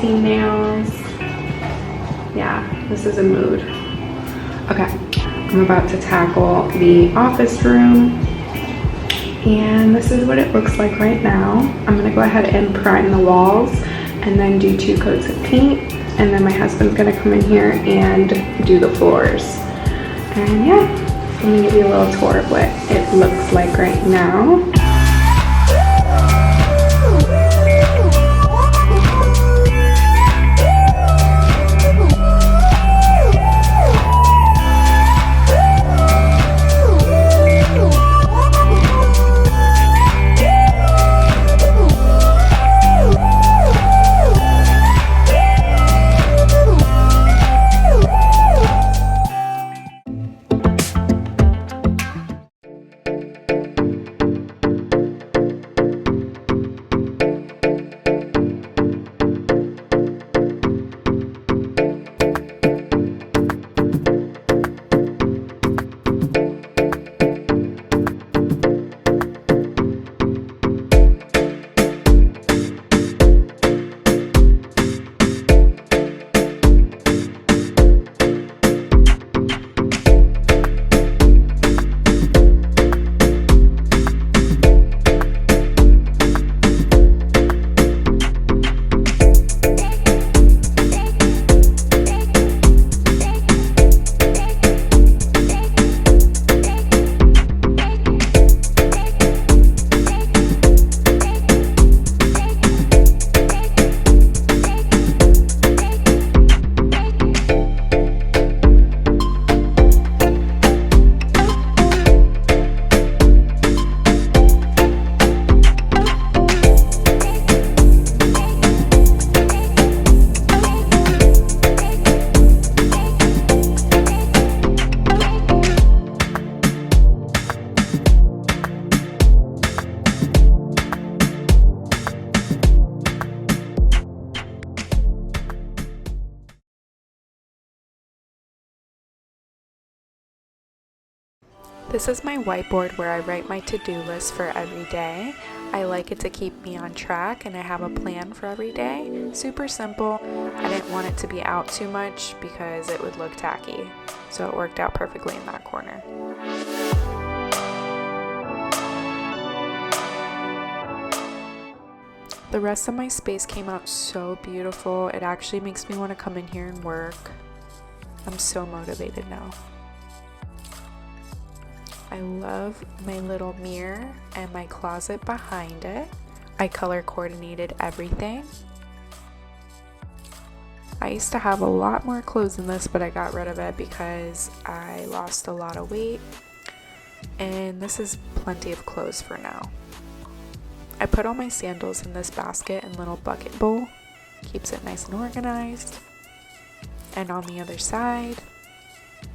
painting nails. Yeah, this is a mood. Okay, I'm about to tackle the office room. And this is what it looks like right now. I'm gonna go ahead and prime the walls and then do 2 coats of paint. And then my husband's gonna come in here and do the floors. And yeah, so I'm gonna give you a little tour of what it looks like right now. This is my whiteboard where I write my to-do list for every day. I like it to keep me on track and I have a plan for every day. Super simple. I didn't want it to be out too much because it would look tacky. So it worked out perfectly in that corner. The rest of my space came out so beautiful. It actually makes me want to come in here and work. I'm so motivated now. I love my little mirror and my closet behind it. I color coordinated everything. I used to have a lot more clothes in this, but I got rid of it because I lost a lot of weight. And this is plenty of clothes for now. I put all my sandals in this basket and little bucket bowl. Keeps it nice and organized. And on the other side,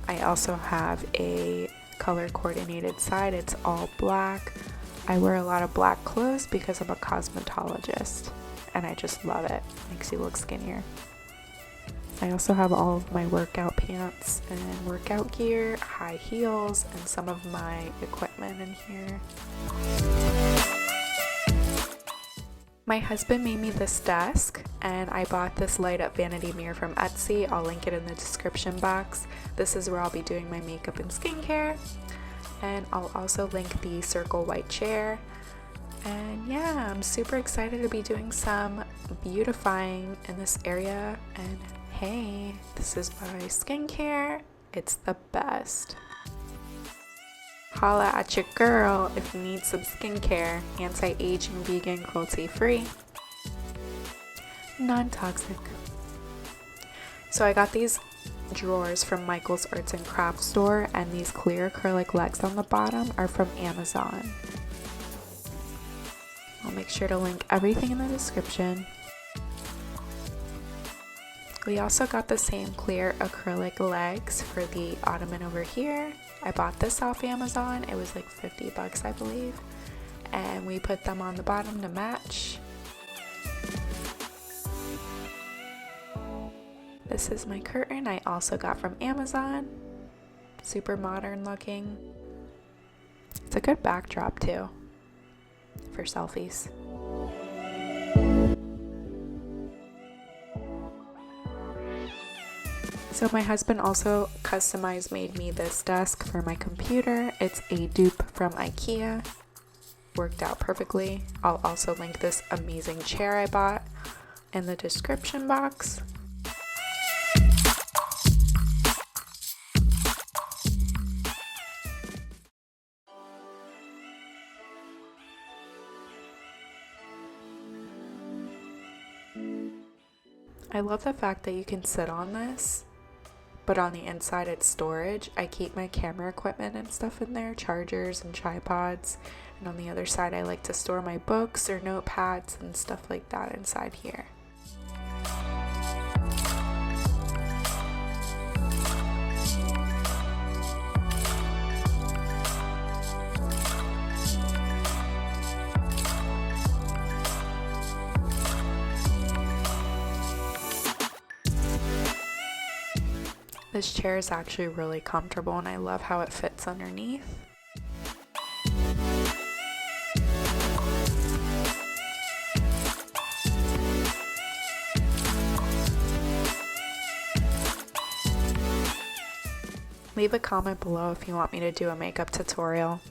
I also have a color coordinated side. It's all black. I wear a lot of black clothes because I'm a cosmetologist and I just love it. Makes you look skinnier. I also have all of my workout pants and workout gear, high heels, and some of my equipment in here. My husband made me this desk and I bought this light up vanity mirror from Etsy. I'll link it in the description box. This is where I'll be doing my makeup and skincare. And I'll also link the circle white chair. And yeah, I'm super excited to be doing some beautifying in this area. And hey, this is my skincare. It's the best. Holla at your girl if you need some skincare. Anti-aging, vegan, cruelty-free, non-toxic. So I got these drawers from Michael's Arts and Crafts store, and these clear acrylic legs on the bottom are from Amazon. I'll make sure to link everything in the description. We also got the same clear acrylic legs for the ottoman over here. I bought this off Amazon. It was like 50 bucks, I believe. And we put them on the bottom to match. This is my curtain I also got from Amazon. Super modern looking. It's a good backdrop too for selfies. So my husband also customized made me this desk for my computer. It's a dupe from Ikea. Worked out perfectly. I'll also link this amazing chair I bought in the description box. I love the fact that you can sit on this, but on the inside it's storage. I keep my camera equipment and stuff in there, chargers and tripods, and on the other side I like to store my books or notepads and stuff like that inside here. This chair is actually really comfortable and I love how it fits underneath. Leave a comment below if you want me to do a makeup tutorial.